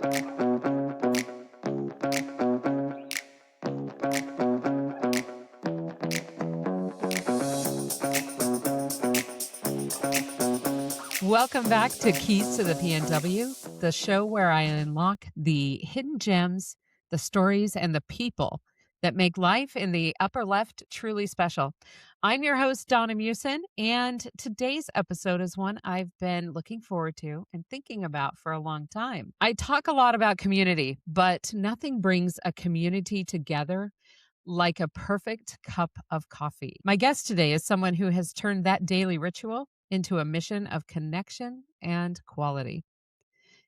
Welcome back to Keys to the PNW, the show where I unlock the hidden gems, the stories, and the people that make life in the upper left truly special. I'm your host, Donna Meeuwsen, and today's episode is one I've been looking forward to and thinking about for a long time. I talk a lot about community, but nothing brings a community together like a perfect cup of coffee. My guest today is someone who has turned that daily ritual into a mission of connection and quality.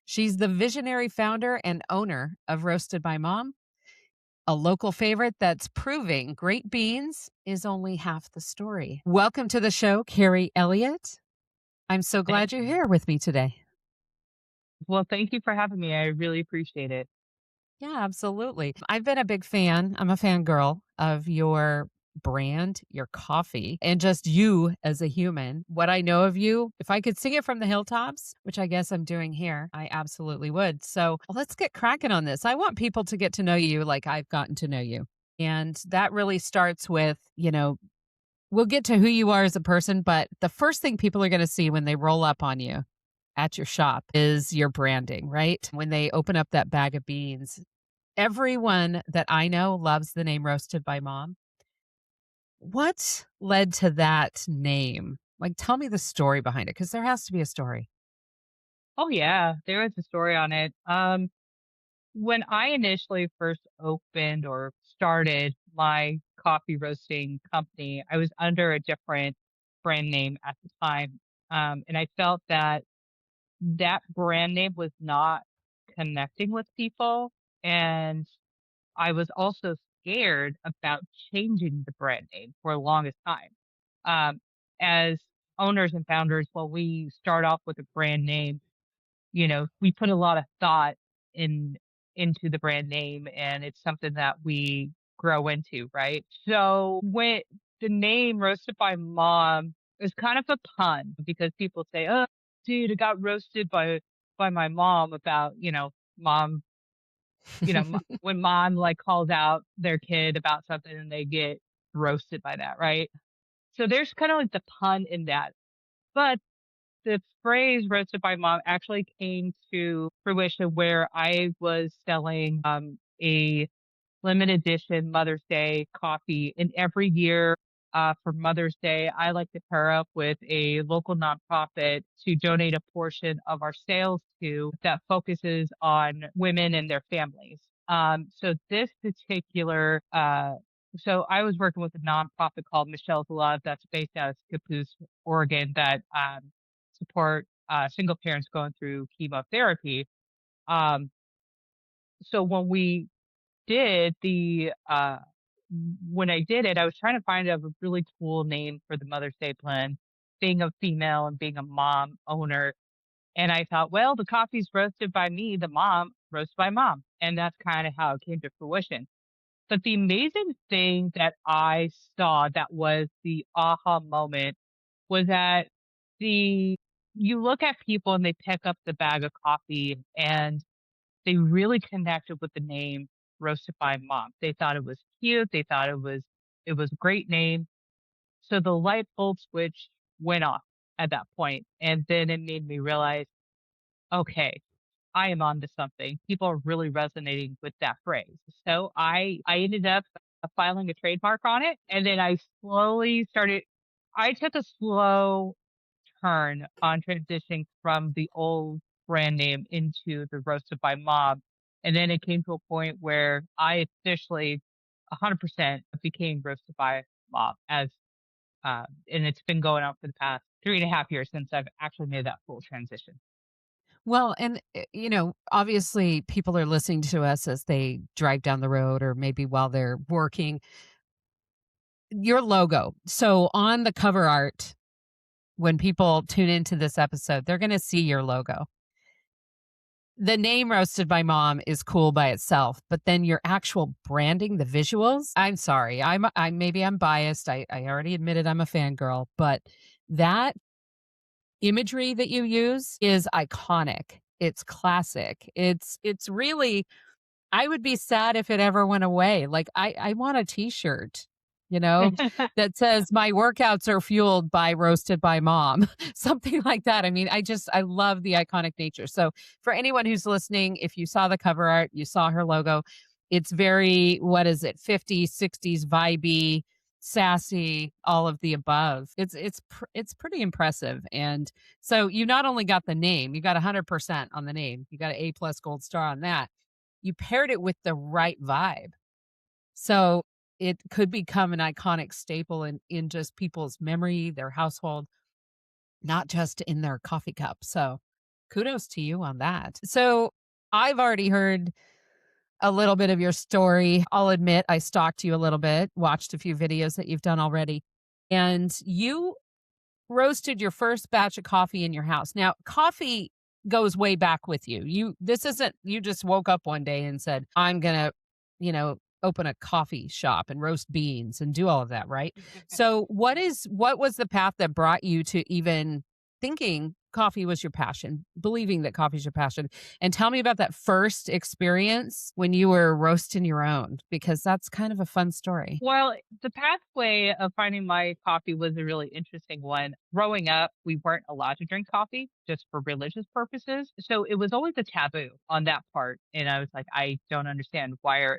She's the visionary founder and owner of Roasted by Mom, a local favorite that's proving great beans is only half the story. Welcome to the show, Keri Elliott. I'm so glad Thank you're you. here with me today. Well, thank you for having me. I really appreciate it. Yeah, absolutely. I've been a big fan. I'm a fangirl of your brand, your coffee, and just you as a human. What I know of you, if I could sing it from the hilltops, which I guess I'm doing here, I absolutely would. So let's get cracking on this. I want people to get to know you like I've gotten to know you. And that really starts with, we'll get to who you are as a person, but the first thing people are going to see when they roll up on you at your shop is your branding, right? When they open up that bag of beans, everyone that I know loves the name Roasted by Mom. What led to that name? Like, tell me the story behind it, because there has to be a story. Oh yeah, there is a story on it. When I initially first opened or started my coffee roasting company, I was under a different brand name at the time. And I felt that that brand name was not connecting with people. And I was also scared about changing the brand name for the longest time. Um, as owners and founders, when we start off with a brand name, we put a lot of thought in into the brand name, and it's something that we grow into, right? So when the name Roasted by Mom is kind of a pun because people say, "Oh, dude, I got roasted by my mom about, mom, when mom like calls out their kid about something and they get roasted by that, right?" So there's kind of like the pun in that. But the phrase roasted by mom actually came to fruition where I was selling a limited edition Mother's Day coffee. And every year for Mother's Day, I like to pair up with a local nonprofit to donate a portion of our sales to that focuses on women and their families. So this particular so I was working with a nonprofit called Michelle's Love that's based out of Scappoose, Oregon, that support single parents going through chemotherapy. Um, so did the when I did it, I was trying to find a really cool name for the Mother's Day blend, being a female and being a mom owner. And I thought, well, the coffee's roasted by me, the mom, roasted by mom. And that's kind of how it came to fruition. But the amazing thing that I saw that was the aha moment was that the you look at people and they pick up the bag of coffee and they really connected with the name Roasted by Mom. They thought it was cute. They thought it was a great name. So the light bulb switch went off at that point, and then it made me realize, okay, I am onto something. People are really resonating with that phrase. So I ended up filing a trademark on it, and then I slowly started. I took a slow turn on transitioning from the old brand name into the Roasted by Mom. And then it came to a point where I officially 100% became Roasted by Mom and it's been going on for the past 3.5 years since I've actually made that full transition. Well, and, obviously people are listening to us as they drive down the road or maybe while they're working. Your logo. So on the cover art, when people tune into this episode, they're going to see your logo. The name Roasted by Mom is cool by itself, but then your actual branding, the visuals, I'm sorry. Maybe I'm biased. I already admitted I'm a fangirl, but that imagery that you use is iconic. it's classic. It's really I would be sad if it ever went away. Like, I want a T-shirt, you know, that says, "My workouts are fueled by roasted by mom," something like that. I mean, I love the iconic nature. So, for anyone who's listening, if you saw the cover art, you saw her logo, it's very, what is it, 50s, 60s vibey, sassy, all of the above. It's pretty impressive. And so you not only got the name, you got 100% on the name. You got an A plus gold star on that. You paired it with the right vibe. So it could become an iconic staple in just people's memory, their household, not just in their coffee cup. So kudos to you on that. So I've already heard a little bit of your story. I'll admit I stalked you a little bit, watched a few videos that you've done already. And you roasted your first batch of coffee in your house. Now, coffee goes way back with you. This isn't you just woke up one day and said, "I'm going to, open a coffee shop and roast beans and do all of that," right? So, what was the path that brought you to even thinking coffee was your passion, believing that coffee is your passion? And tell me about that first experience when you were roasting your own, because that's kind of a fun story. Well, the pathway of finding my coffee was a really interesting one. Growing up, we weren't allowed to drink coffee just for religious purposes. So it was always a taboo on that part. And I was like, I don't understand why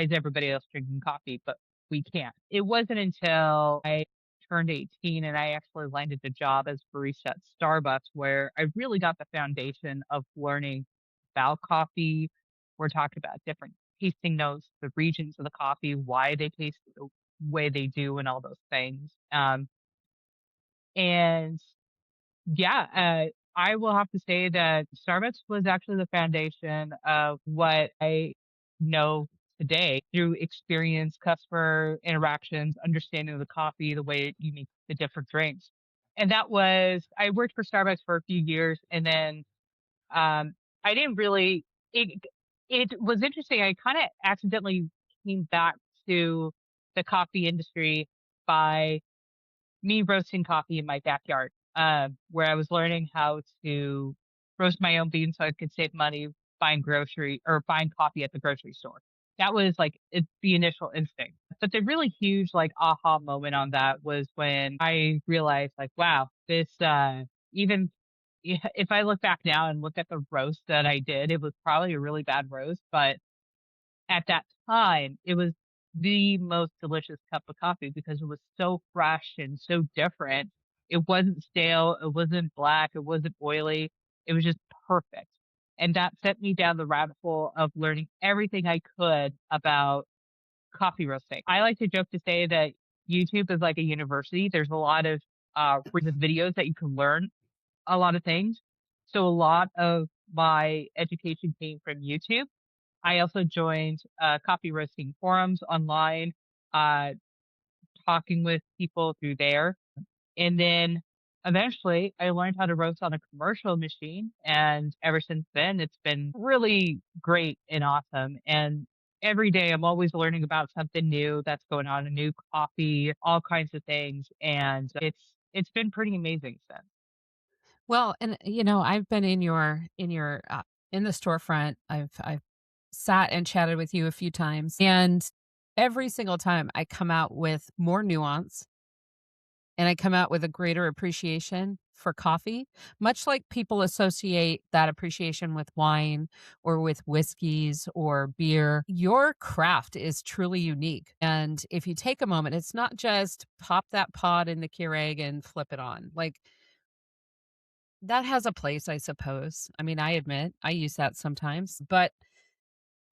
is everybody else drinking coffee, but we can't. It wasn't until I turned 18 and I actually landed a job as barista at Starbucks where I really got the foundation of learning about coffee. We're talking about different tasting notes, the regions of the coffee, why they taste the way they do, and all those things. And yeah, I will have to say that Starbucks was actually the foundation of what I know today through experience, customer interactions, understanding the coffee, the way you make the different drinks. And that was, I worked for Starbucks for a few years and then I didn't really it it was interesting. I kinda accidentally came back to the coffee industry by me roasting coffee in my backyard, where I was learning how to roast my own beans so I could save money buying coffee at the grocery store. That was, like, the initial instinct. But the really huge, like, aha moment on that was when I realized, like, wow, even if I look back now and look at the roast that I did, it was probably a really bad roast, but at that time, it was the most delicious cup of coffee because it was so fresh and so different. It wasn't stale, it wasn't black, it wasn't oily. It was just perfect. And that sent me down the rabbit hole of learning everything I could about coffee roasting. I like to joke to say that YouTube is like a university. There's a lot of videos that you can learn a lot of things. So a lot of my education came from YouTube. I also joined coffee roasting forums online, uh, talking with people through there. And then eventually I learned how to roast on a commercial machine. And ever since then, it's been really great and awesome. And every day I'm always learning about something new that's going on, a new coffee, all kinds of things. And it's been pretty amazing since. Well, and I've been in the storefront. I've sat and chatted with you a few times, and every single time I come out with more nuance and I come out with a greater appreciation for coffee, much like people associate that appreciation with wine or with whiskeys or beer. Your craft is truly unique. And if you take a moment, it's not just pop that pod in the Keurig and flip it on. Like, that has a place, I suppose. I mean, I admit I use that sometimes, but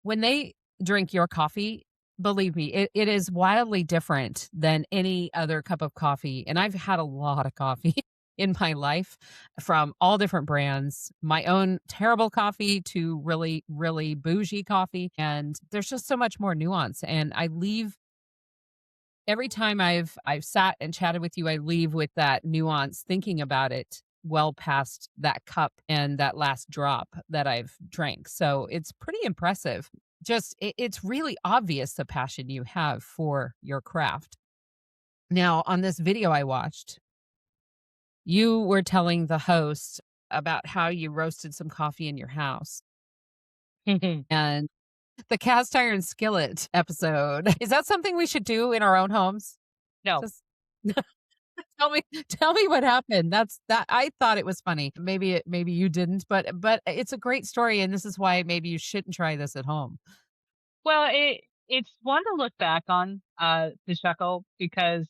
when they drink your coffee, believe me, it is wildly different than any other cup of coffee. And I've had a lot of coffee in my life from all different brands, my own terrible coffee to really, really bougie coffee. And there's just so much more nuance. And I leave every time I've sat and chatted with you, I leave with that nuance, thinking about it well past that cup and that last drop that I've drank. So it's pretty impressive. Just it's really obvious the passion you have for your craft. Now, on this video I watched, you were telling the host about how you roasted some coffee in your house and the cast iron skillet episode. Is that something we should do in our own homes? No. Just tell me tell me what happened. That's that I thought it was funny. Maybe you didn't, but it's a great story and this is why maybe you shouldn't try this at home. Well, it's one to look back on, to chuckle because,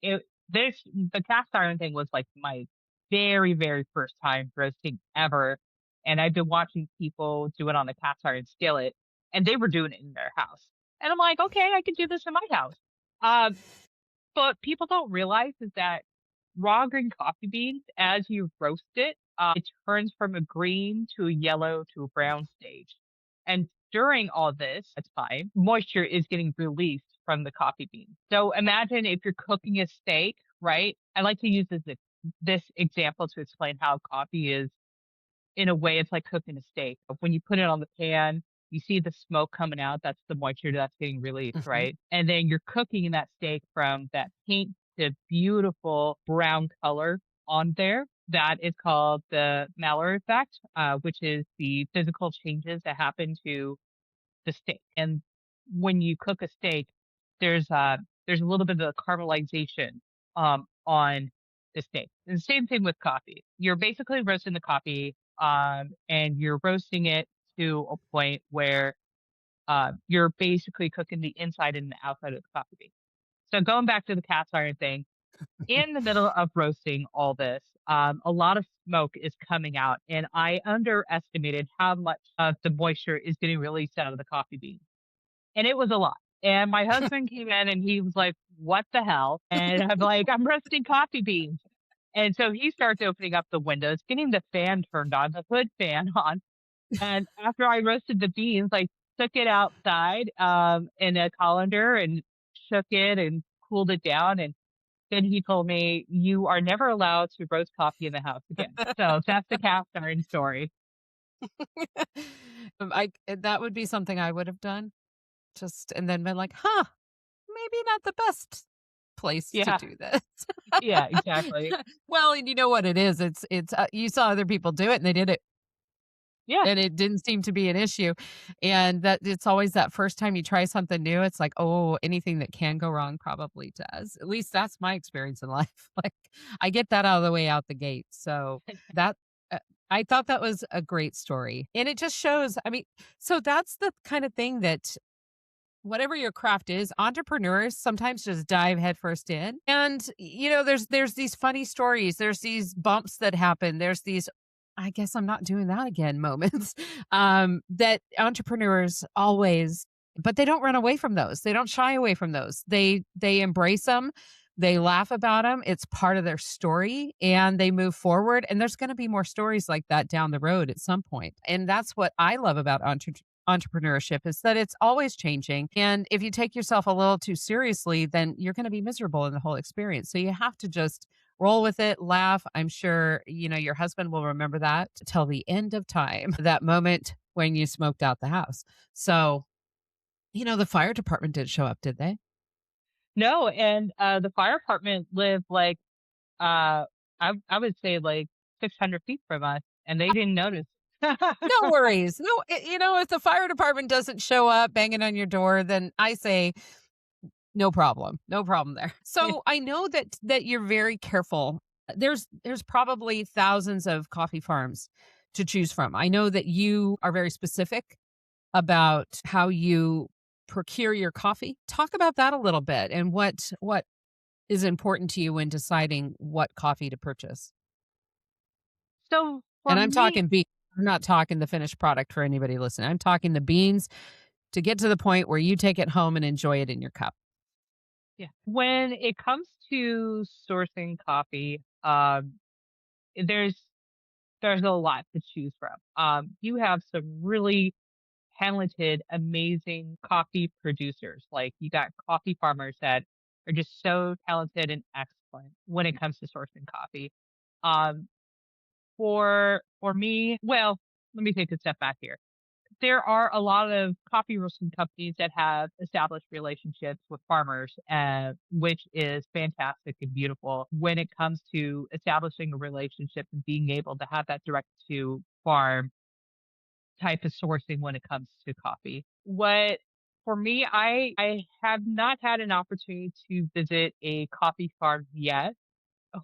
it this the cast iron thing was, like, my very, very first time roasting ever, and I've been watching people do it on the cast iron skillet, and they were doing it in their house. And I'm like, "Okay, I can do this in my house." Um, but people don't realize is that raw green coffee beans, as you roast it, it turns from a green to a yellow to a brown stage. And during all this time, moisture is getting released from the coffee beans. So imagine if you're cooking a steak, right? I like to use this example to explain how coffee is in a way, it's like cooking a steak. When you put it on the pan, you see the smoke coming out, that's the moisture that's getting released, Mhm. right? And then you're cooking that steak from that pink to beautiful brown color on there. That is called the Maillard effect, which is the physical changes that happen to the steak. And when you cook a steak, there's a there's a little bit of caramelization on the steak. And the same thing with coffee. You're basically roasting the coffee, and you're roasting it to a point where you're basically cooking the inside and the outside of the coffee bean. So going back to the cast iron thing, in the middle of roasting all this, a lot of smoke is coming out, and I underestimated how much of the moisture is getting released out of the coffee bean, and it was a lot. And my husband came in and he was like, "What the hell?" And I'm like, "I'm roasting coffee beans." And so he starts opening up the windows, getting the fan turned on, the hood fan on. And after I roasted the beans, I took it outside in a colander and shook it and cooled it down. And then he told me, "You are never allowed to roast coffee in the house again." So that's the cast iron story. That would be something I would have done. Just and then been like, "Huh, maybe not the best place to Yeah, do this." yeah, exactly. Well, and you know what it is, you saw other people do it and they did it Yeah. and it didn't seem to be an issue, and that it's always that first time you try something new, it's like, "Oh, anything that can go wrong probably does." At least that's my experience in life, like, I get that out of the way out the gate, so that uh, I thought that was a great story, and it just shows I mean, so that's the kind of thing that whatever your craft is, entrepreneurs sometimes just dive headfirst in. And there's these funny stories, there's these bumps that happen, there's these I guess I'm not doing that again moments that entrepreneurs always but they don't run away from those. They don't shy away from those. They embrace them. They laugh about them. It's part of their story and they move forward. And there's going to be more stories like that down the road at some point. And that's what I love about entrepreneurship is that it's always changing. And if you take yourself a little too seriously, then you're going to be miserable in the whole experience. So you have to just roll with it, laugh. I'm sure, your husband will remember that till the end of time, that moment when you smoked out the house. So, the fire department didn't show up, did they? No, and the fire department lived like I would say like 600 feet from us, and they didn't notice. No worries. No, if the fire department doesn't show up banging on your door, then I say no problem. No problem there. So I know that you're very careful. There's probably thousands of coffee farms to choose from. I know that you are very specific about how you procure your coffee. Talk about that a little bit and what is important to you when deciding what coffee to purchase. So for And I'm me, talking beans. I'm not talking the finished product for anybody listening. I'm talking the beans to get to the point where you take it home and enjoy it in your cup. yeah, when it comes to sourcing coffee, there's there's a lot to choose from. You have some really talented, amazing coffee producers. Like you got coffee farmers that are just so talented and excellent when it comes to sourcing coffee. Um, for me, well, let me take a step back here. there are a lot of coffee roasting companies that have established relationships with farmers, which is fantastic and beautiful when it comes to establishing a relationship and being able to have that direct to farm type of sourcing when it comes to coffee. What for me, I have not had an opportunity to visit a coffee farm yet.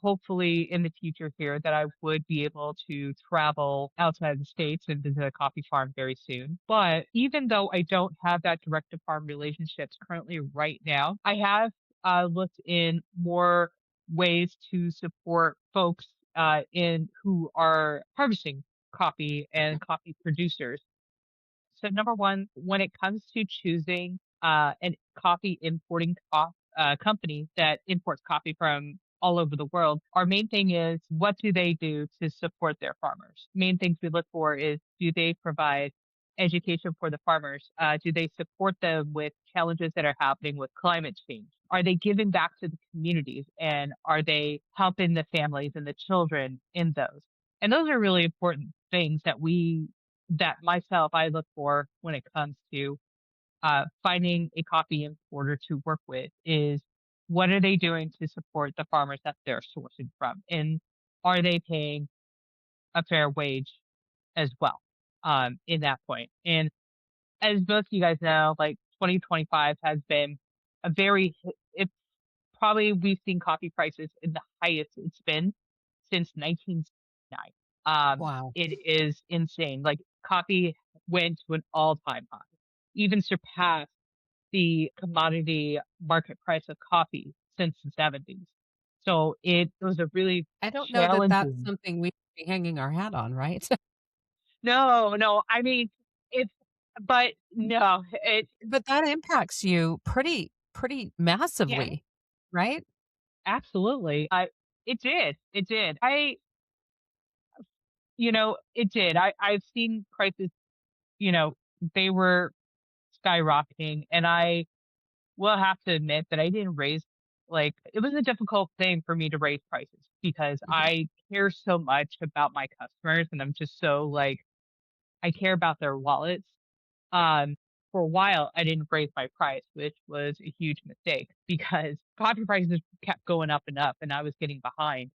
Hopefully in the future here that I would be able to travel outside the states and visit a coffee farm very soon. But even though I don't have that direct to farm relationships currently right now, I have looked in more ways to support folks in who are harvesting coffee and coffee producers. So number one, when it comes to choosing an coffee importing company that imports coffee from all over the world, our main thing is what do they do to support their farmers? Main things we look for is do they provide education for the farmers? Do they support them with challenges that are happening with climate change? Are they giving back to the communities and are they helping the families and the children in those? And those are really important things that myself I look for when it comes to finding a coffee importer to work with is what are they doing to support the farmers that they're sourcing from, and are they paying a fair wage as well in that point. And as most of you guys know, like 2025 has been a very it's probably we've seen coffee prices in the highest it's been since 1969. Wow. It is insane. Like coffee went to an all-time high, even surpassed the commodity market price of coffee since the 70s. So it was a really I don't know that that's challenging. something we should be hanging our hat on, right? No, no. I mean, it's but no, it But that impacts you pretty yeah, massively, right? absolutely. It did. It did. It did. I've seen prices, you know, they were skyrocketing and I will have to admit that I didn't raise like it was a difficult thing for me to raise prices because Mhm. I care so much about my customers and I'm just so like I care about their wallets. Um, for a while, I didn't raise my price, which was a huge mistake because coffee prices kept going up and up, and I was getting behind.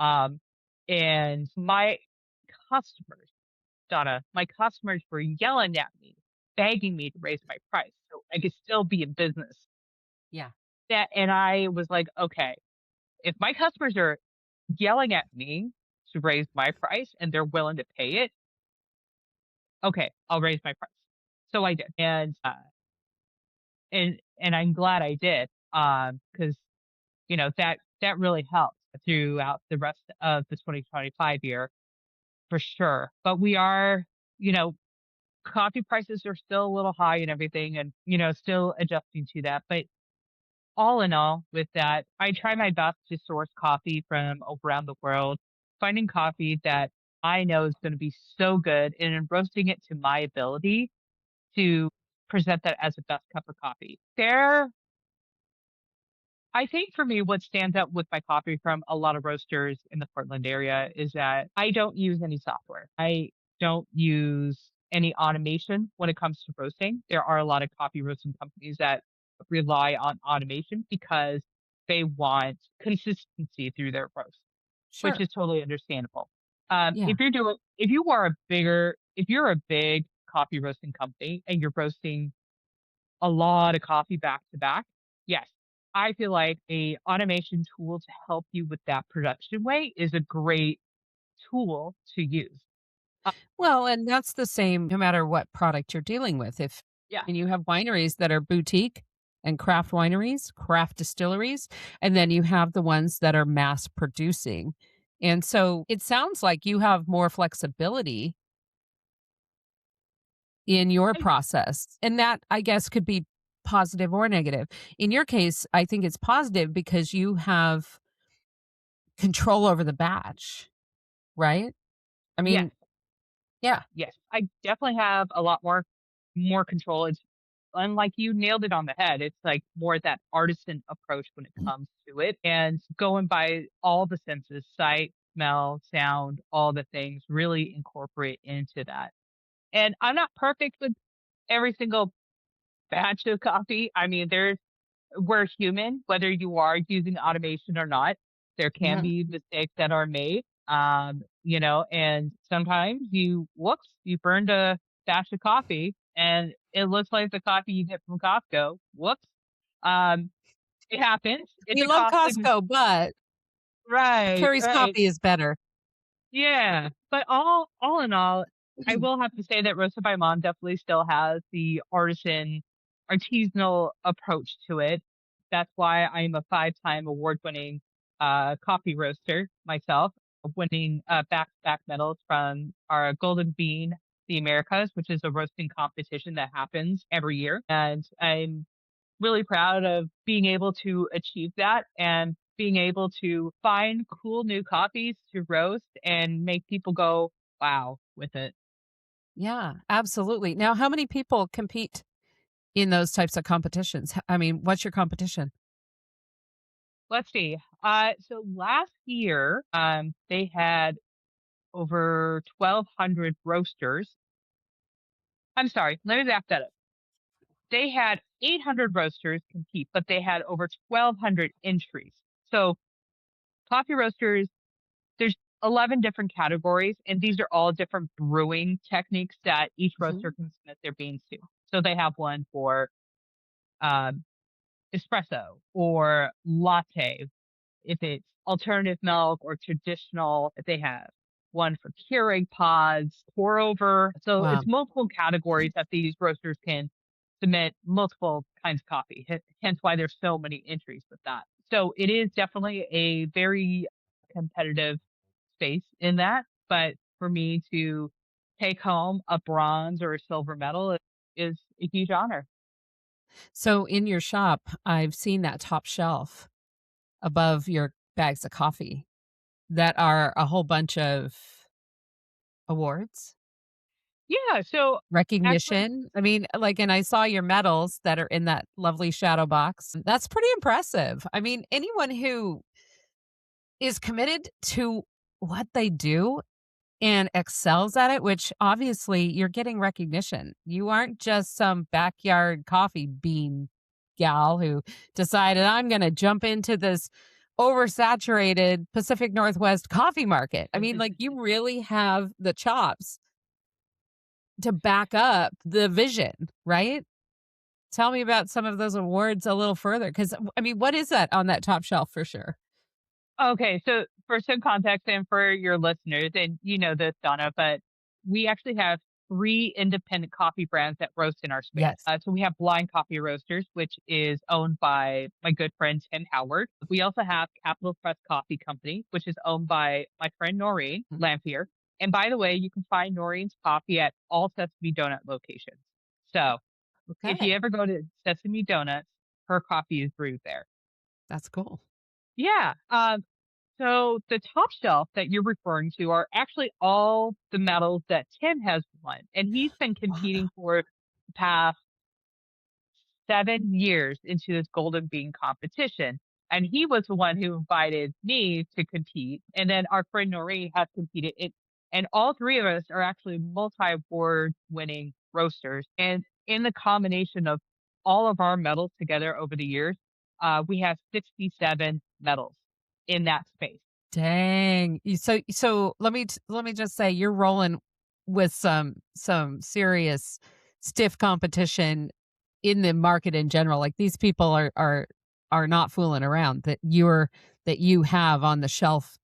Um, and my customers, Donna, my customers were yelling at me, begging me to raise my price so I could still be in business. Yeah. And I was like, okay, if my customers are yelling at me to raise my price and they're willing to pay it, okay, I'll raise my price. So I did. And I'm glad I did, because that really helped throughout the rest of the 2025 year for sure. But we are, you know, coffee prices are still a little high and everything and, still adjusting to that. But all in all, with that, I try my best to source coffee from around the world, finding coffee that I know is going to be so good and then roasting it to my ability to present that as the best cup of coffee. I think for me, what stands out with my coffee from a lot of roasters in the Portland area is that I don't use any software. I don't use any automation when it comes to roasting. There are a lot of coffee roasting companies that rely on automation because they want consistency through their roast, which Sure. is totally understandable. Yeah. If you're a big coffee roasting company and you're roasting a lot of coffee back to back. Yes, I feel like a automation tool to help you with that production way is a great tool to use. Uh, Well, and that's the same no matter what product you're dealing with. If yeah, and you have wineries that are boutique and craft wineries, craft distilleries, and then you have the ones that are mass producing. And so it sounds like you have more flexibility in your I, process. And that I guess could be positive or negative. In your case, I think it's positive because you have control over the batch, right? I yes, mean, yeah. yes, I definitely have a lot more control. It's unlike you nailed it on the head. It's like more that artisan approach when it comes to it, and going by all the senses, sight, smell, sound, all the things, really incorporate into that. And I'm not perfect with every single batch of coffee. I mean, we're human, whether you are using automation or not. There can Mhm. be mistakes that are made. And sometimes you burned a batch of coffee and it looks like the coffee you get from Costco. Whoops. Um, it happens. It's We a love costly Costco, but right, Carrie's right. coffee is better. Yeah, but all in all, I will have to say that Roasted by Mom definitely still has the artisanal approach to it. That's why I'm a five-time award-winning, coffee roaster myself, winning, back-to-back medals from our Golden Bean, the Americas, which is a roasting competition that happens every year, and I'm really proud of being able to achieve that and being able to find cool new coffees to roast and make people go, wow, with it. Yeah, absolutely. Now, how many people compete in those types of competitions? I mean, what's your competition? Let's see. So last year, they had over 1,200 roasters. I'm sorry, let me back that up. They had 800 roasters compete, but they had over 1,200 entries. So coffee roasters there's 11 different categories, and these are all different brewing techniques that each roaster Mhm. can submit their beans to. So they have one for um, espresso or latte, if it's alternative milk or traditional, if they have one for Keurig pods, pour over. So Wow. it's multiple categories that these roasters can submit multiple kinds of coffee. Hence why there's so many entries with that. So it is definitely a very competitive space in that. But for me to take home a bronze or a silver medal is a huge honor. So in your shop, I've seen that top shelf above your bags of coffee that are a whole bunch of awards, Yeah. So actually, recognition. I mean, like, and I saw your medals that are in that lovely shadow box. That's pretty impressive. I mean, anyone who is committed to what they do and excels at it, which obviously you're getting recognition. You aren't just some backyard coffee bean gal who decided I'm going to jump into this oversaturated Pacific Northwest coffee market. I mean, like you really have the chops to back up the vision, right? Tell me about some of those awards a little further cuz I mean, what is that on that top shelf for sure? okay, so for some context and for your listeners, and you know this, Donna, but we actually have three independent coffee brands that roast in our space. Yes. So we have Blind Coffee Roasters, which is owned by my good friend Tim Howard. We also have Capital Press Coffee Company, which is owned by my friend Noreen Mm. Lamphere. And by the way, you can find Noreen's coffee at all Sesame Donut locations. So if you Okay. ever go to Sesame Donuts, her coffee is brewed there. That's cool. Yeah. So the top shelf that you're referring to are actually all the medals that Tim has won, and he's been Wow. competing for the past 7 years into this Golden Bean competition. And he was the one who invited me to compete. And then our friend Noreen has competed. And all three of us are actually multi award winning roasters. And in the combination of all of our medals together over the years, we have 67 medals in that space. Dang. So let me just say you're rolling with some serious stiff competition in the market in general. Like these people are not fooling around that you have on the shelf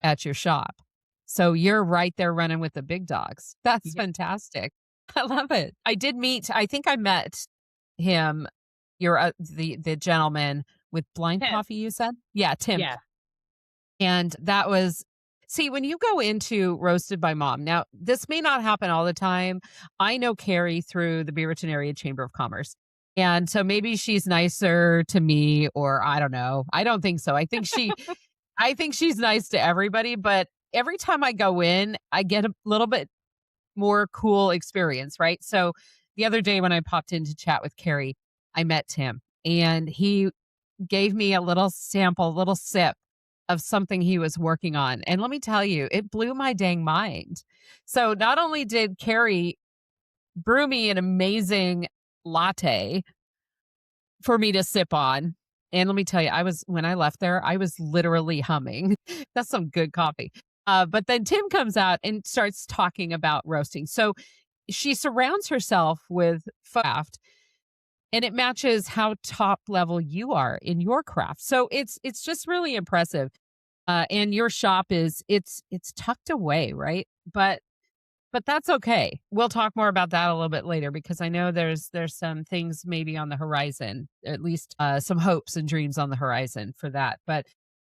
at your shop. So you're right there running with the big dogs. That's Yeah. fantastic. I love it. I think I met him, the gentleman with blind Tim. coffee you said? Yeah, Tim. Yeah. And that was see, when you go into Roasted by Mom, now this may not happen all the time. I know Keri through the Beaverton Area Chamber of Commerce. And so maybe she's nicer to me, or I don't know. I don't think so. I think she's nice to everybody, but every time I go in, I get a little bit more cool experience, right? So the other day when I popped in to chat with Keri, I met Tim and he gave me a little sample, little sip of something he was working on. And let me tell you, it blew my dang mind. So not only did Keri brew me an amazing latte for me to sip on. And let me tell you, when I left there, I was literally humming. That's some good coffee. But then Tim comes out and starts talking about roasting. So she surrounds herself with craft, and it matches how top level you are in your craft. So it's just really impressive. And your shop is it's tucked away, right? But that's okay. We'll talk more about that a little bit later because I know there's some things maybe on the horizon, at least some hopes and dreams on the horizon for that. But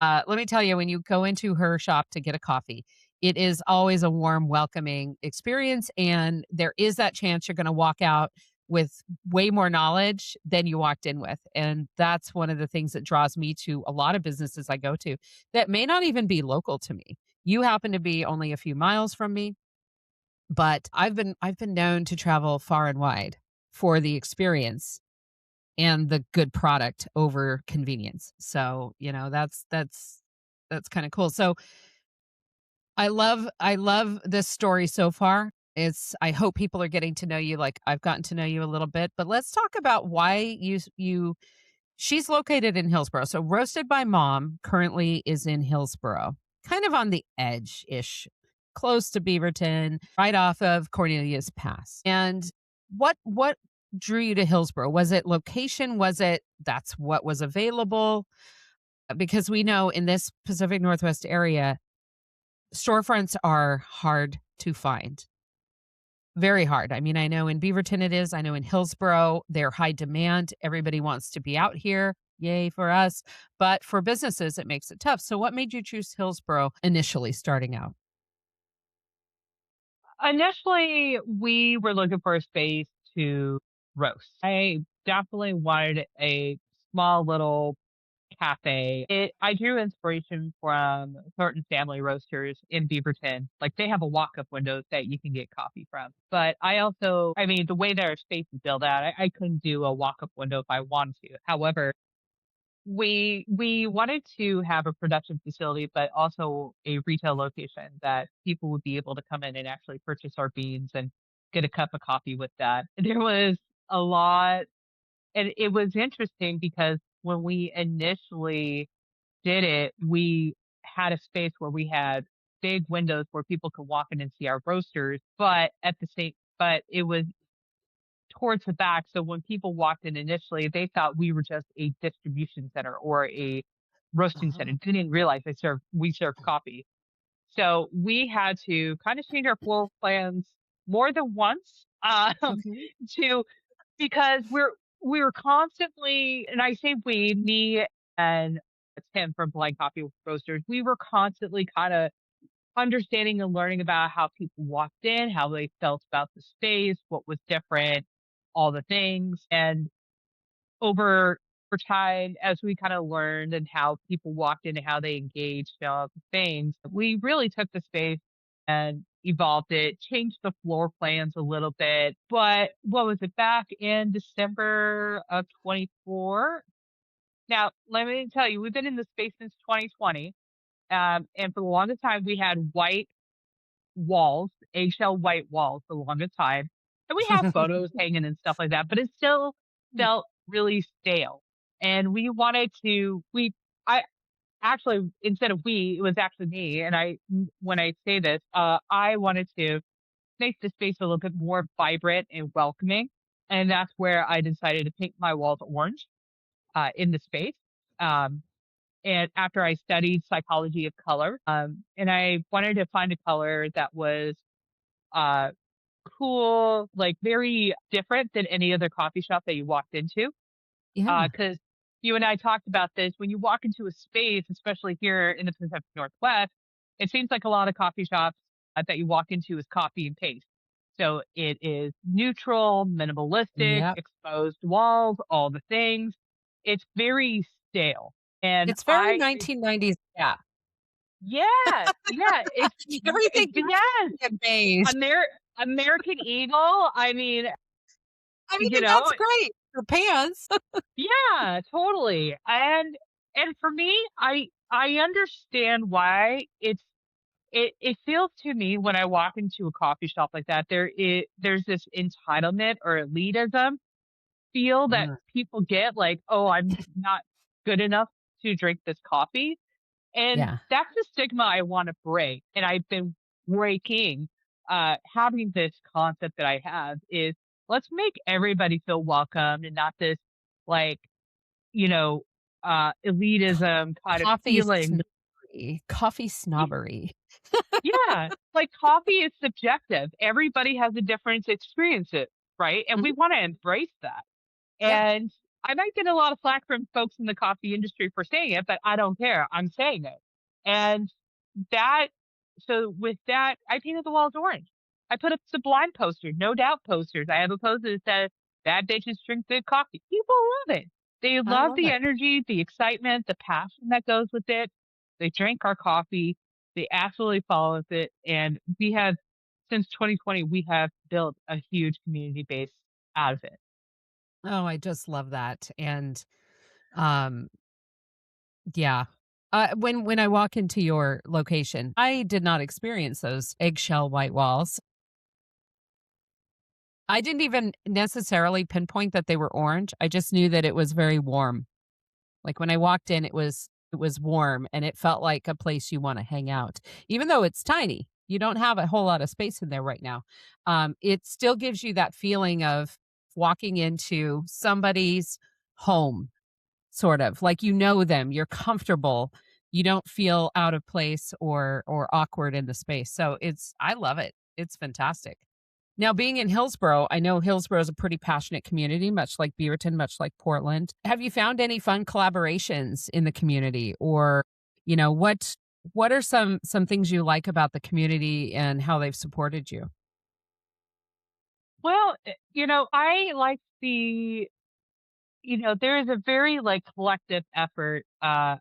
let me tell you, when you go into her shop to get a coffee, it is always a warm, welcoming experience, and there is that chance you're going to walk out with way more knowledge than you walked in with. And that's one of the things that draws me to a lot of businesses I go to that may not even be local to me. You happen to be only a few miles from me, but I've been known to travel far and wide for the experience and the good product over convenience. So, that's kind of cool. So, I love this story so far. I hope people are getting to know you like I've gotten to know you a little bit, but let's talk about why you she's located in Hillsborough. So Roasted by Mom currently is in Hillsborough, kind of on the edge-ish, close to Beaverton, right off of Cornelius Pass. And what drew you to Hillsborough? Was it location? Was it that's what was available? Because we know in this Pacific Northwest area, storefronts are hard to find. Very hard. I mean, I know in Beaverton it is. I know in Hillsborough, they're high demand. Everybody wants to be out here. Yay for us. But for businesses, it makes it tough. So, what made you choose Hillsborough initially starting out? Initially, we were looking for a space to roast. I definitely wanted a small little cafe. I drew inspiration from certain family roasters in Beaverton. Like they have a walk-up window that you can get coffee from. But I mean, the way that our space is built out, I couldn't do a walk-up window if I wanted to. However, we wanted to have a production facility, but also a retail location that people would be able to come in and actually purchase our beans and get a cup of coffee with that. There was a lot, and it was interesting because when we initially did it, we had a space where we had big windows where people could walk in and see our roasters, but it was towards the back. So when people walked in initially, they thought we were just a distribution center or a roasting center. Oh, Didn't realize we serve coffee. So we had to kind of change our floor plans more than once okay. to because we were constantly, and I say we, me and Tim from Blind Coffee Roasters, we were constantly kind of understanding and learning about how people walked in, how they felt about the space, what was different, all the things. And over over time, as we kind of learned and how people walked in and how they engaged in all the things, we really took the space and evolved it, changed the floor plans a little bit. But what was it back in December of 24? Now, let me tell you, we've been in the space since 2020. And for the longest time, we had white walls, eggshell white walls for the longest time. And we have photos hanging and stuff like that, but it still felt really stale. And we wanted to, I actually, instead of we, it was actually me. And when I say this, I wanted to make the space a little bit more vibrant and welcoming. And that's where I decided to paint my walls orange in the space. Um, and after I studied psychology of color, and I wanted to find a color that was uh, cool, like very different than any other coffee shop that you walked into. Yeah. Because you and I talked about this when you walk into a space, especially here in the Pacific Northwest, it seems like a lot of coffee shops that you walk into is copy and paste. So it is neutral, minimalistic, Yep. exposed walls, all the things. It's very stale. And It's very 1990s. Yeah. yeah, yeah, Everything it's yes, and beige. Amer American Eagle. I mean, I mean, you and know, that's great for pants. yeah, totally. And for me, I understand why it's it feels to me when I walk into a coffee shop like that, there's this entitlement or elitism feel that Mm, people get, like, "Oh, I'm not good enough to drink this coffee." And yeah. that's the stigma I wanna break, and I've been breaking, having this concept that I have is, let's make everybody feel welcome and not this, like, you know, elitism kind of Coffee feeling. snobbery, coffee snobbery. Yeah, like, coffee is subjective. Everybody has a different experiences, right? And we Mhm. wanna embrace that. Yeah, And I might get a lot of flack from folks in the coffee industry for saying it, but I don't care. I'm saying it. And that so with that, I painted the walls orange. I put up Sublime posters, no doubt posters. I have a poster that says, "Bad bitches drink good coffee." People love it. They I love love the it. energy, the excitement, the passion that goes with it. They drink our coffee. They absolutely follow with it. And we have, since 2020, we have built a huge community base out of it. Oh, I just love that, and, um, yeah. When I walk into your location, I did not experience those eggshell white walls. I didn't even necessarily pinpoint that they were orange, I just knew that it was very warm. Like, when I walked in, it was warm, and it felt like a place you wanna hang out. Even though it's tiny, you don't have a whole lot of space in there right now. It still gives you that feeling of walking into somebody's home, sort of, like you know them, you're comfortable, you don't feel out of place or awkward in the space, so I love it, it's fantastic. Now being in Hillsboro, I know Hillsboro is a pretty passionate community, much like Beaverton, much like Portland. Have you found any fun collaborations in the community, or, what are some things you like about the community and how they've supported you? Well, I like there is a very like collective effort, a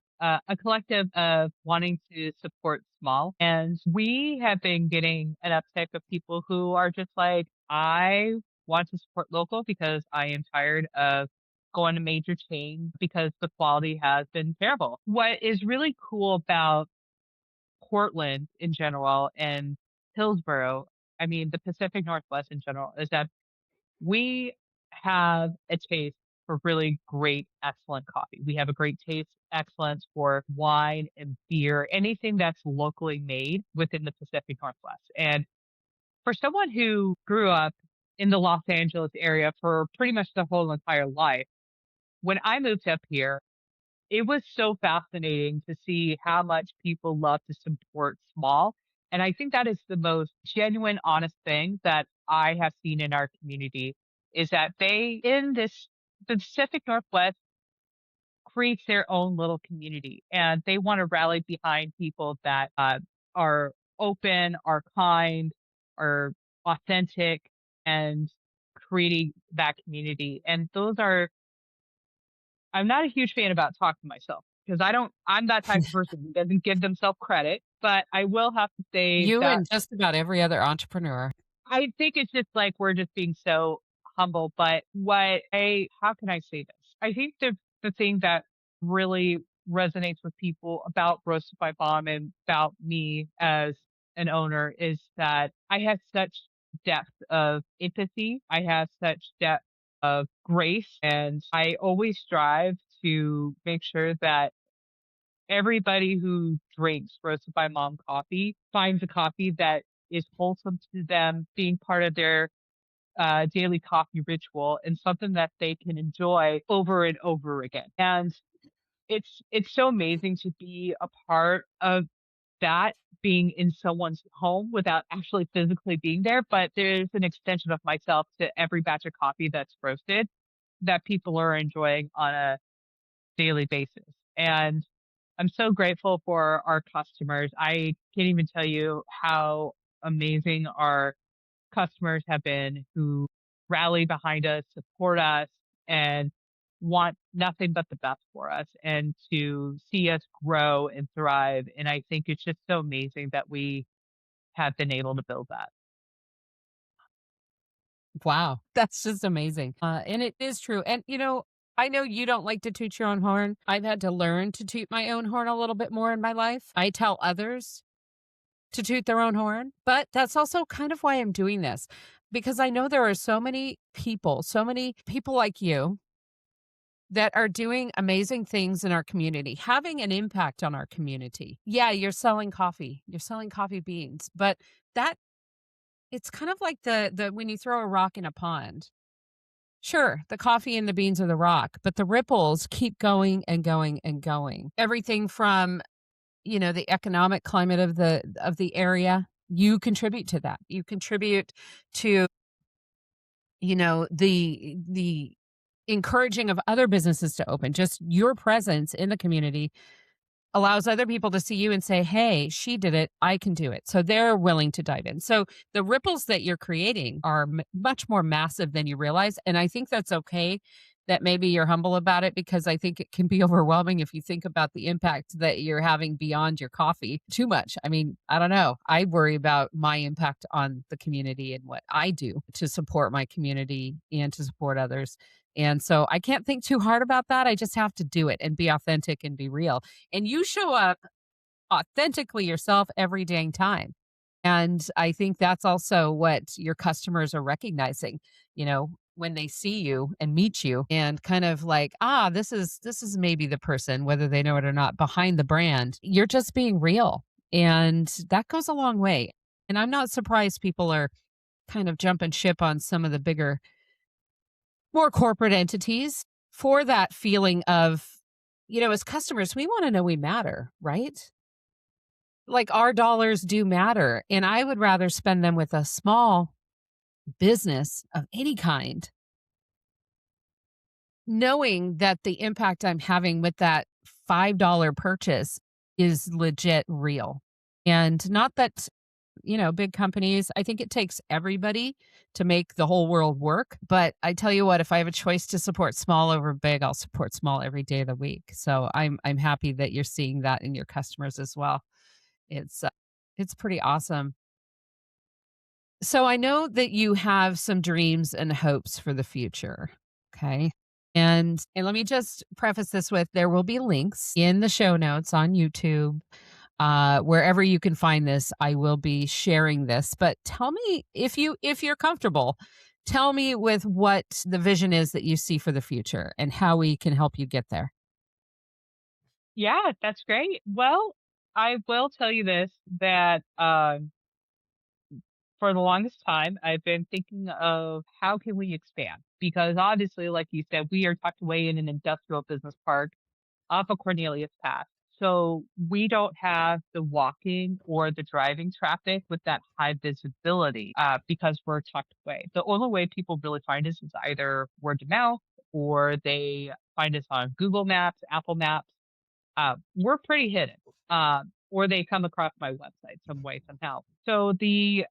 collective of wanting to support small. And we have been getting an uptick of people who are just like, I want to support local because I am tired of going to major chains because the quality has been terrible. What is really cool about Portland in general and Hillsboro, I mean, the Pacific Northwest in general, is that we have a taste for really great, excellent coffee. We have a great taste, excellence for wine and beer, anything that's locally made within the Pacific Northwest. And for someone who grew up in the Los Angeles area for pretty much the whole entire life, when I moved up here, it was so fascinating to see how much people love to support small. And I think that is the most genuine, honest thing that I have seen in our community is that they, in this the Pacific Northwest, creates their own little community and they want to rally behind people that are open, are kind, are authentic, and creating that community. And those are I'm not a huge fan about talking to myself because I'm that type of person who doesn't give themselves credit, but I will have to say You that and just about every other entrepreneur. I think it's just like we're just being so humble, but how can I say this? I think the thing that really resonates with people about Roasted by Bomb and about me as an owner is that I have such depth of empathy. I have such depth of grace, and I always strive to make sure that everybody who drinks Roasted by Mom coffee finds a coffee that is wholesome to them, being part of their daily coffee ritual and something that they can enjoy over and over again. And it's so amazing to be a part of that being in someone's home without actually physically being there, but there's an extension of myself to every batch of coffee that's roasted that people are enjoying on a daily basis. And I'm so grateful for our customers. I can't even tell you how amazing our customers have been who rally behind us, support us, and want nothing but the best for us and to see us grow and thrive. And I think it's just so amazing that we have been able to build that. Wow, that's just amazing. And it is true. And, I know you don't like to toot your own horn. I've had to learn to toot my own horn a little bit more in my life. I tell others to toot their own horn, but that's also kind of why I'm doing this because I know there are so many people like you that are doing amazing things in our community, having an impact on our community. Yeah, you're selling coffee beans, but that it's kind of like the when you throw a rock in a pond. Sure, the coffee and the beans are the rock, but the ripples keep going and going and going. Everything from, the economic climate of the area, you contribute to that. You contribute to, the encouraging of other businesses to open. Just your presence in the community allows other people to see you and say, "Hey, she did it. I can do it." So they're willing to dive in. So the ripples that you're creating are much more massive than you realize. And I think that's okay that maybe you're humble about it because I think it can be overwhelming if you think about the impact that you're having beyond your coffee too much. I mean, I don't know. I worry about my impact on the community and what I do to support my community and to support others. And so I can't think too hard about that. I just have to do it and be authentic and be real. And you show up authentically yourself every dang time. And I think that's also what your customers are recognizing, when they see you and meet you and kind of like, this is maybe the person, whether they know it or not, behind the brand. You're just being real. And that goes a long way. And I'm not surprised people are kind of jumping ship on some of the bigger, more corporate entities for that feeling of, as customers, we want to know we matter, right? Like our dollars do matter. And I would rather spend them with a small business of any kind, knowing that the impact I'm having with that $5 purchase is legit real. And not that, big companies, I think it takes everybody to make the whole world work. But I tell you what, if I have a choice to support small over big, I'll support small every day of the week. So I'm happy that you're seeing that in your customers as well. It's uh, it's pretty awesome. So I know that you have some dreams and hopes for the future. Okay. And let me just preface this with there will be links in the show notes on YouTube. Wherever you can find this, I will be sharing this. But tell me if you're comfortable, tell me with what the vision is that you see for the future and how we can help you get there. Yeah, that's great. Well, I will tell you this that for the longest time, I've been thinking of how can we expand? Because obviously, like you said, we are tucked away in an industrial business park off of Cornelius Pass. So we don't have the walking or the driving traffic with that high visibility because we're tucked away. The only way people really find us is either word of mouth or they find us on Google Maps, Apple Maps. We're pretty hidden, or they come across my website some way somehow. So the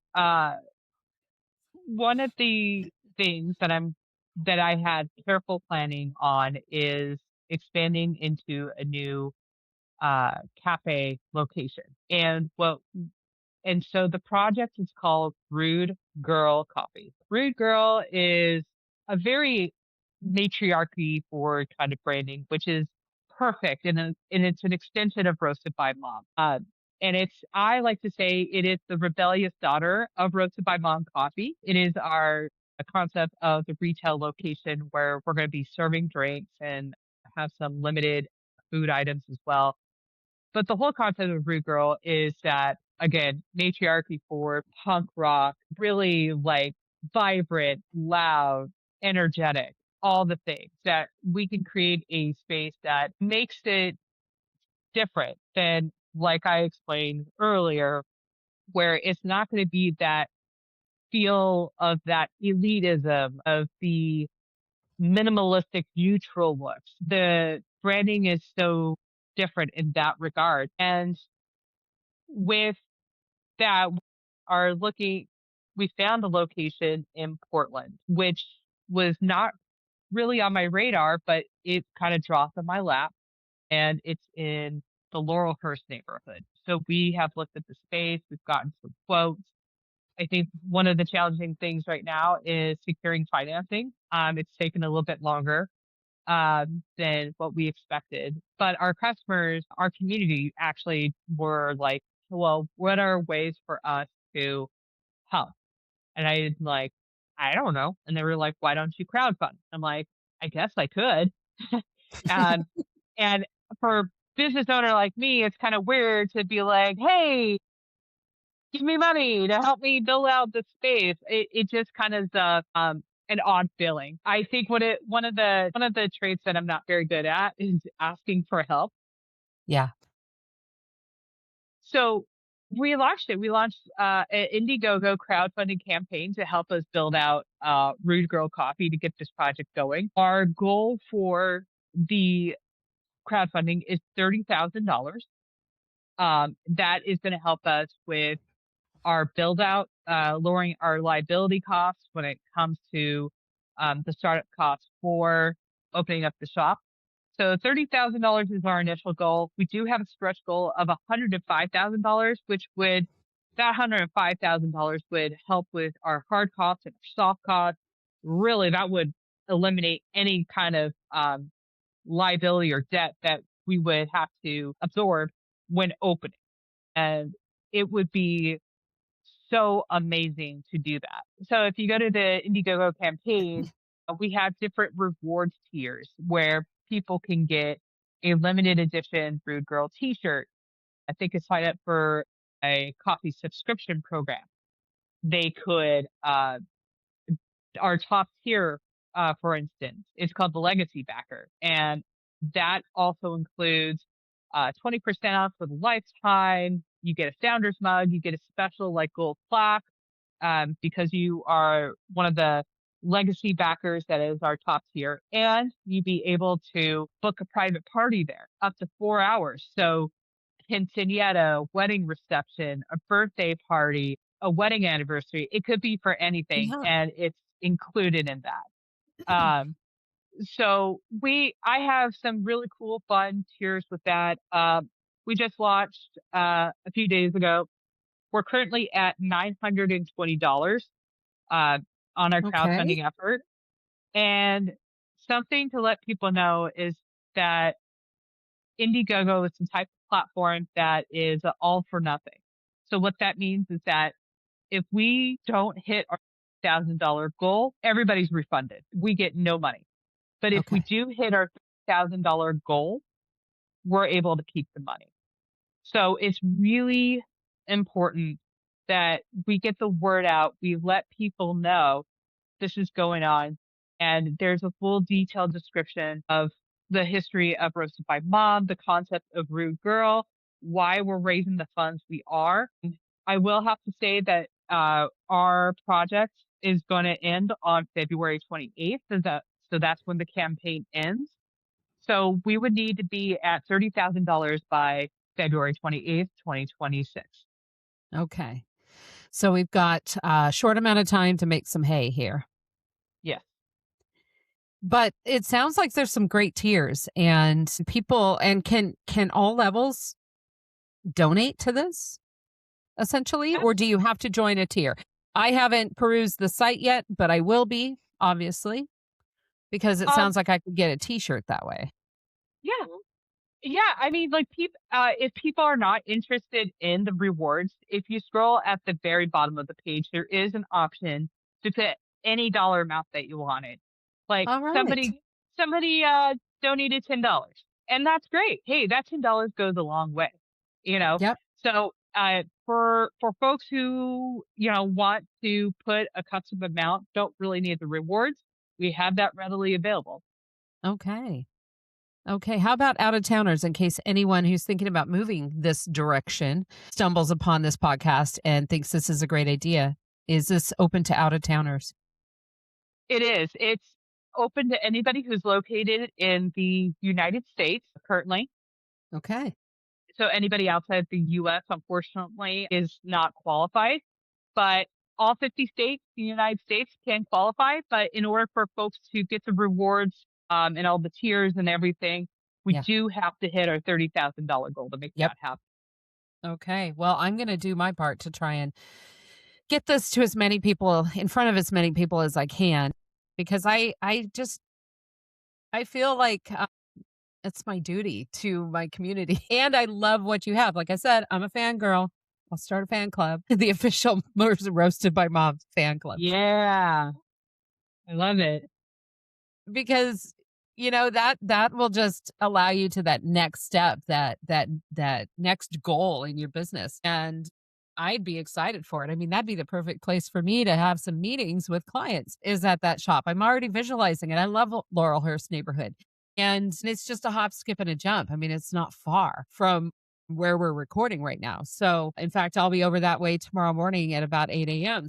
one of the things that I had careful planning on is expanding into a new cafe location. And so the project is called Rude Girl Coffee. Rude Girl is a very matriarchy for kind of branding, which is perfect. And it's an extension of Roasted by Mom. And I like to say it is the rebellious daughter of Roasted by Mom Coffee. It is our a concept of the retail location where we're going to be serving drinks and have some limited food items as well, but the whole concept of Rude Girl is that, again, matriarchy for punk rock, really like vibrant, loud, energetic, all the things that we can create a space that makes it different than, like I explained earlier, where it's not going to be that feel of that elitism of the minimalistic neutral looks. The branding is so different in that regard. And with that, are looking we found a location in Portland, which was not really on my radar, but it kind of dropped on my lap, and it's in the Laurelhurst neighborhood. So we have looked at the space, we've gotten some quotes. I think one of the challenging things right now is securing financing. It's taken a little bit longer than what we expected. But our customers, our community actually were like, well, what are ways for us to help? And I like, I don't know. And they were like, why don't you crowdfund? I'm like, I guess I could. and and for business owner like me, it's kind of weird to be like, hey, give me money to help me build out the space. It just kind of is an odd feeling. I think one of the traits that I'm not very good at is asking for help. Yeah. So we launched it. We launched an Indiegogo crowdfunding campaign to help us build out Rude Girl Coffee to get this project going. Our goal for the crowdfunding is $30,000. That is going to help us with our build out, lowering our liability costs when it comes to the startup costs for opening up the shop. So $30,000 is our initial goal. We do have a stretch goal of $105,000, which would that $105,000 would help with our hard costs and our soft costs. Really, that would eliminate any kind of liability or debt that we would have to absorb when opening. And it would be so amazing to do that. So if you go to the Indiegogo campaign, we have different rewards tiers where people can get a limited edition Brood Girl t-shirt. I think it's sign up for a coffee subscription program. They could our top tier, for instance, is called the Legacy Backer, and that also includes 20% off for the lifetime. You get a founder's mug, you get a special like gold plaque because you are one of the legacy backers that is our top tier, and you'd be able to book a private party there up to 4 hours. So quinceanera, wedding reception, a birthday party, a wedding anniversary. It could be for anything, Yeah. and it's included in that. Um, I have some really cool, fun tiers with that. We just launched a few days ago. We're currently at $920 uh, on our Okay. crowdfunding effort. And something to let people know is that Indiegogo is the type of platform that is all for nothing. So what that means is that if we don't hit our $1,000 goal, everybody's refunded. We get no money. But if we Okay. do hit our $1,000 goal, we're able to keep the money. So it's really important that we get the word out. We let people know this is going on. And there's a full detailed description of the history of Roasted by Mom, the concept of Rude Girl, why we're raising the funds we are. And I will have to say that our project is going to end on February 28th. So that's when the campaign ends. So we would need to be at $30,000 by February 28th, 2026. Okay. So we've got a short amount of time to make some hay here. Yes. But it sounds like there's some great tiers and people and can all levels donate to this essentially, or do you have to join a tier? I haven't perused the site yet, but I will be, obviously, because it Um, sounds like I could get a t-shirt that way. yeah. Yeah, I mean, like people, if people are not interested in the rewards, if you scroll at the very bottom of the page, there is an option to put any dollar amount that you wanted. Like All right. somebody donated $10, and that's great. Hey, that $10 goes a long way, you know. Yep. So for folks who want to put a custom amount, don't really need the rewards, we have that readily available. Okay. Okay, how about out of towners in case anyone who's thinking about moving this direction stumbles upon this podcast and thinks this is a great idea? Is this open to out of towners? It is. It's open to anybody who's located in the United States currently. Okay. So anybody outside the US, unfortunately, is not qualified. But all 50 states, the United States can qualify. But in order for folks to get the rewards and all the tiers and everything, we Yeah. do have to hit our $30,000 goal to make Yep. that happen. Okay. Well, I'm going to do my part to try and get this to as many people in front of as many people as I can because I feel like it's my duty to my community and I love what you have. Like I said, I'm a fangirl. I'll start a fan club, the official Roasted by Mom fan club. Yeah, I love it. Because that will just allow you to that next step, that next goal in your business, and I'd be excited for it. I mean, that'd be the perfect place for me to have some meetings with clients, is at that shop. I'm already visualizing it. I love Laurelhurst neighborhood, and it's just a hop, skip, and a jump. I mean, it's not far from where we're recording right now. So in fact, I'll be over that way tomorrow morning at about 8 a.m.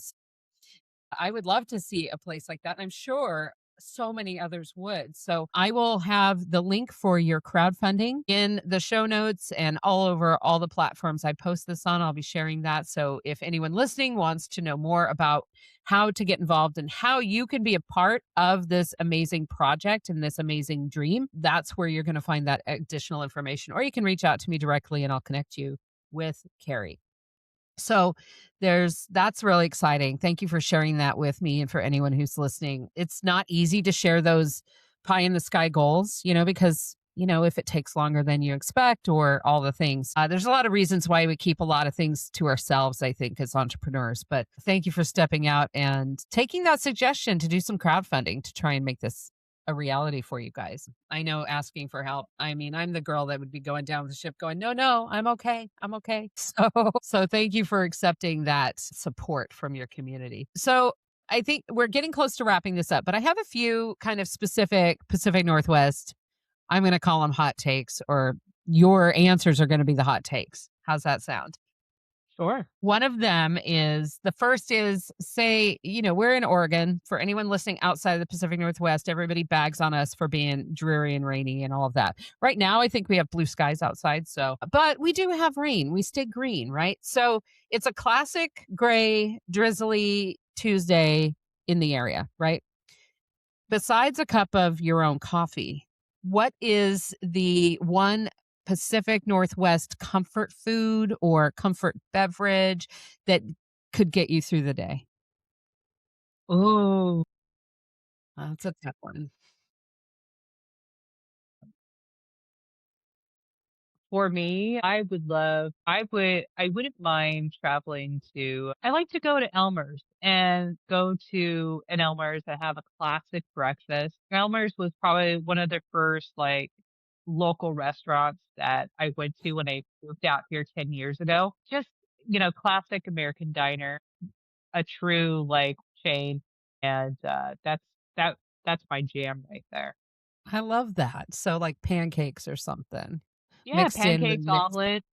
I would love to see a place like that. I'm sure so many others would. So I will have the link for your crowdfunding in the show notes and all over all the platforms I post this on. I'll be sharing that. So if anyone listening wants to know more about how to get involved and how you can be a part of this amazing project and this amazing dream, that's where you're going to find that additional information. Or you can reach out to me directly and I'll connect you with Keri. So that's really exciting. Thank you for sharing that with me and for anyone who's listening. It's not easy to share those pie in the sky goals, because if it takes longer than you expect or all the things, there's a lot of reasons why we keep a lot of things to ourselves, I think, as entrepreneurs. But thank you for stepping out and taking that suggestion to do some crowdfunding to try and make this a reality for you guys. I know, asking for help. I mean, I'm the girl that would be going down with the ship going, no, no, I'm okay. I'm okay. So thank you for accepting that support from your community. So I think we're getting close to wrapping this up, but I have a few kind of specific Pacific Northwest, I'm going to call them hot takes, or your answers are going to be the hot takes. How's that sound? Sure. One of them is, the first is, say, we're in Oregon. For anyone listening outside of the Pacific Northwest, everybody bags on us for being dreary and rainy and all of that. Right now, I think we have blue skies outside. But we do have rain. We stay green, right? So it's a classic gray, drizzly Tuesday in the area, right? Besides a cup of your own coffee, what is the one Pacific Northwest comfort food or comfort beverage that could get you through the day? Oh, That's a tough one. for me, I wouldn't mind traveling to, I like to go to Elmer's and go to an Elmer's and have a classic breakfast. Elmer's was probably one of the first like local restaurants that I went to when I moved out here 10 years ago. Just, classic American diner, a true like chain. And that, that's my jam right there. I love that. So like pancakes or something Yeah, mixed in the pancakes, mix. omelets.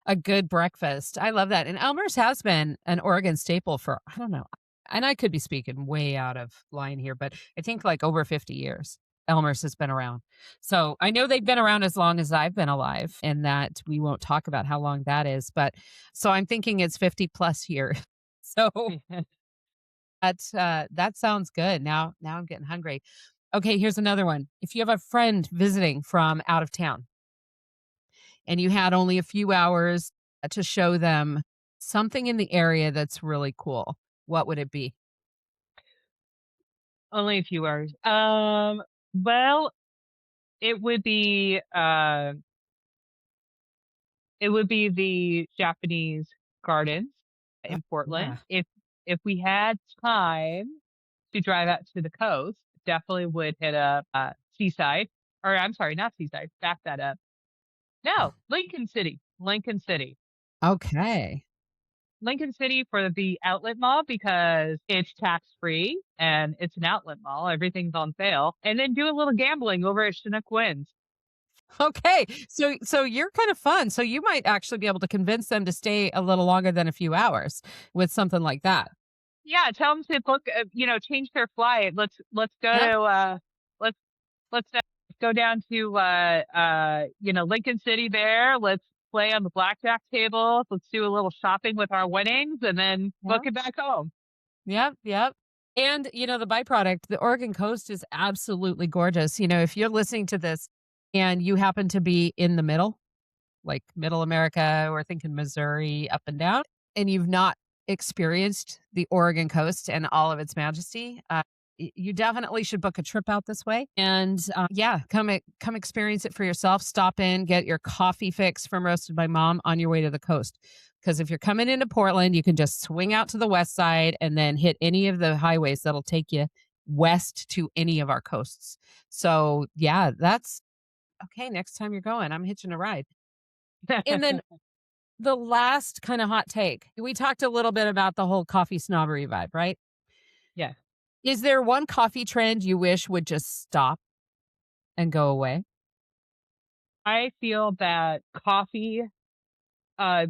A good breakfast. I love that. And Elmer's has been an Oregon staple for, I don't know, and I could be speaking way out of line here, but I think like over 50 years. Elmer's has been around. So I know they've been around as long as I've been alive, and that we won't talk about how long that is. But so I'm thinking it's 50 plus years. So that sounds good. Now I'm getting hungry. Okay, here's another one. If you have a friend visiting from out of town, and you had only a few hours to show them something in the area that's really cool, what would it be? Only a few hours. Well, it would be, it would be the Japanese gardens in Yeah. Portland. If we had time to drive out to the coast, definitely would hit up, Seaside, or I'm sorry, not Seaside, back that up. No, Lincoln City, Lincoln City. Okay. Lincoln City for the outlet mall because it's tax free and it's an outlet mall. Everything's on sale. And then do a little gambling over at Chinook Winds. Okay. So you're kind of fun. So you might actually be able to convince them to stay a little longer than a few hours with something like that. Yeah, tell them to book, change their flight. Let's go Yep. to let's let's go down to Lincoln City there. Let's play on the blackjack table. Let's do a little shopping with our winnings and then book Yep. it back home. Yep. Yep. And the byproduct, the Oregon coast is absolutely gorgeous. If you're listening to this and you happen to be in the middle, like middle America, or thinking Missouri up and down, and you've not experienced the Oregon coast and all of its majesty, you definitely should book a trip out this way. And yeah, come experience it for yourself. Stop in, get your coffee fix from Roasted by Mom on your way to the coast. Because if you're coming into Portland, you can just swing out to the west side and then hit any of the highways that'll take you west to any of our coasts. So, yeah, that's okay. Next time you're going, I'm hitching a ride. And then the last kind of hot take, we talked a little bit about the whole coffee snobbery vibe, right? Yeah. Is there one coffee trend you wish would just stop and go away? I feel that coffee, uh,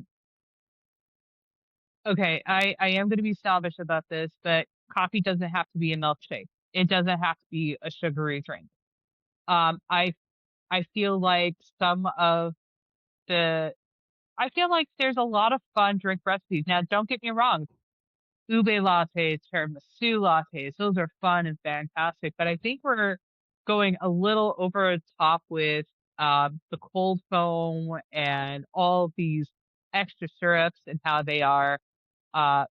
okay, I am gonna be selfish about this, but coffee doesn't have to be a milkshake. It doesn't have to be a sugary drink. Um, I I feel like some of the I feel like there's a lot of fun drink recipes. Now, don't get me wrong, ube lattes, tiramisu lattes, those are fun and fantastic, but I think we're going a little over the top with, the cold foam and all of these extra syrups and how they are.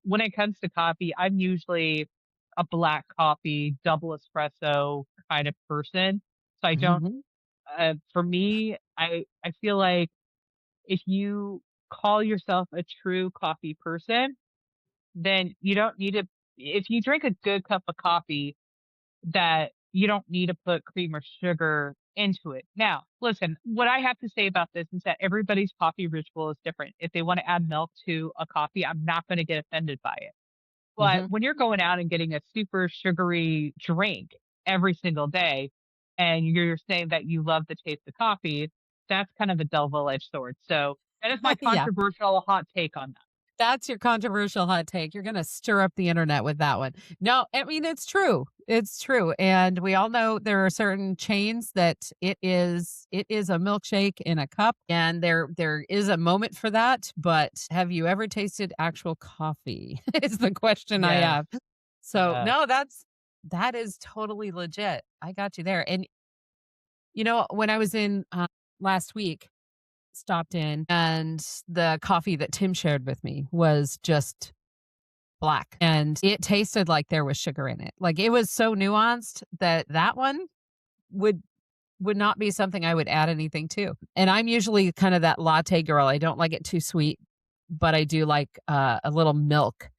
When it comes to coffee, I'm usually a black coffee, double espresso kind of person. So I don't Mhm. for me, I feel like if you call yourself a true coffee person, then you don't need to if you drink a good cup of coffee, that you don't need to put cream or sugar into it. Now, listen, what I have to say about this is that everybody's coffee ritual is different. If they want to add milk to a coffee, I'm not going to get offended by it. But Mhm. when you're going out and getting a super sugary drink every single day, and you're saying that you love the taste of coffee, that's kind of a double-edged sword. So that is my Yeah. controversial hot take on that. That's your controversial hot take. You're gonna stir up the internet with that one. No, I mean, it's true. It's true, and we all know there are certain chains that it is a milkshake in a cup, and there is a moment for that, but have you ever tasted actual coffee is the question I Yes. have. So, Yeah. no, that is totally legit. I got you there, and, when I was in, last week stopped in and the coffee that Tim shared with me was just black and it tasted like there was sugar in it. Like it was so nuanced that that one would would not be something I would add anything to. And I'm usually kind of that latte girl. I don't like it too sweet, but I do like a little milk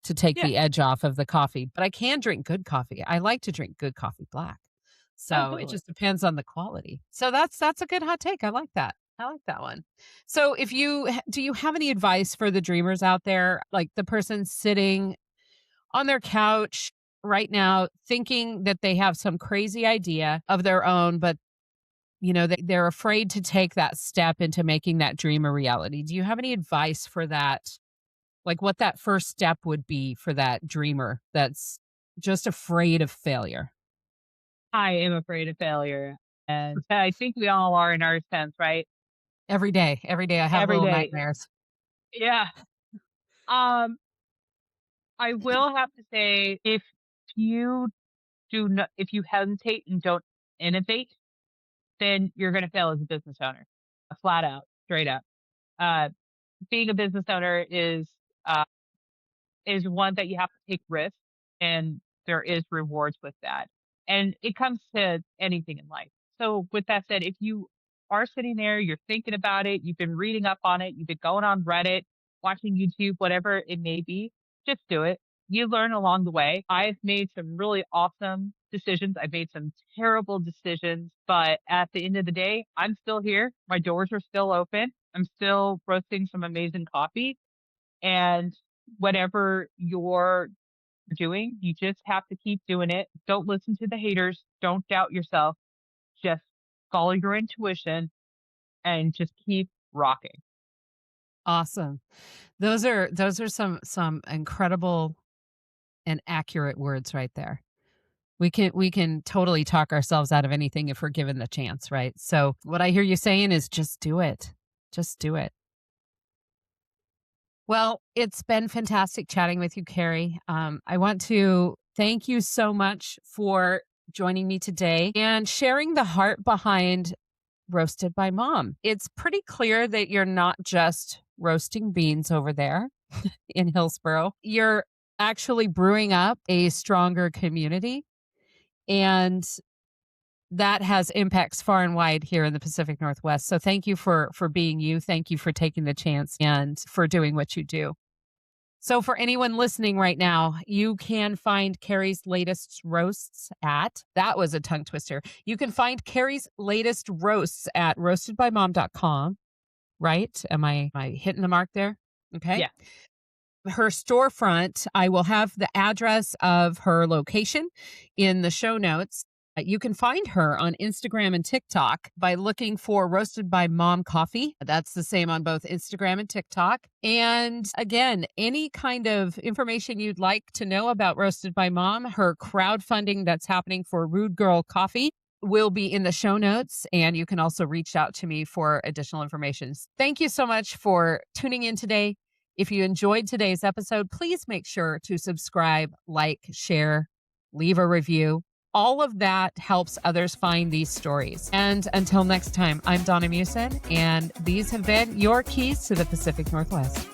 to take Yeah. the edge off of the coffee. But I can drink good coffee. I like to drink good coffee black. Oh, So it totally. just depends on the quality. So that's a good hot take. I like that. I like that one. So if do you have any advice for the dreamers out there, like the person sitting on their couch right now thinking that they have some crazy idea of their own, but they're afraid to take that step into making that dream a reality. Do you have any advice for that? Like what that first step would be for that dreamer that's just afraid of failure I am afraid of failure, and I think we all are in our sense, right? every day. Every day I have Every little day. nightmares. Yeah. Um, I will have to say you if you hesitate and don't innovate, then you're gonna fail as a business owner, flat out, straight up. Uh, Being a business owner uh is one that you have to take risks, and there is rewards with that. And it comes to anything in life. So with that said, if you are sitting there, you're thinking about it, you've been reading up on it, you've been going on Reddit, watching YouTube, whatever it may be, just do it. You learn along the way. I've made some really awesome decisions. I've made some terrible decisions, but at the end of the day, I'm still here. My doors are still open. I'm still roasting some amazing coffee, and whatever you're doing, you just have to keep doing it. Don't listen to the haters. Don't doubt yourself. Just follow your intuition and just keep rocking. Awesome. Those are some incredible and accurate words right there. We can totally talk ourselves out of anything if we're given the chance, right? So what I hear you saying is just do it. Just do it. Well, it's been fantastic chatting with you, Keri. I want to thank you so much for joining me today and sharing the heart behind Roasted by Mom. It's pretty clear that you're not just roasting beans over there in Hillsboro. You're actually brewing up a stronger community. And that has impacts far and wide here in the Pacific Northwest. So thank you for being you. Thank you for taking the chance and for doing what you do. So for anyone listening right now, you can find Keri's latest roasts at, that was a tongue twister. You can find Keri's latest roasts at roastedbymom.com, right? Am I hitting the mark there? Okay. Yeah. Her storefront, I will have the address of her location in the show notes. You can find her on Instagram and TikTok by looking for Roasted by Mom Coffee. That's the same on both Instagram and TikTok. And again, any kind of information you'd like to know about Roasted by Mom, her crowdfunding that's happening for Rude Girl Coffee will be in the show notes. And you can also reach out to me for additional information. Thank you so much for tuning in today. If you enjoyed today's episode, please make sure to subscribe, like, share, leave a review. All of that helps others find these stories. And until next time, I'm Donna Meeuwsen, and these have been your keys to the Pacific Northwest.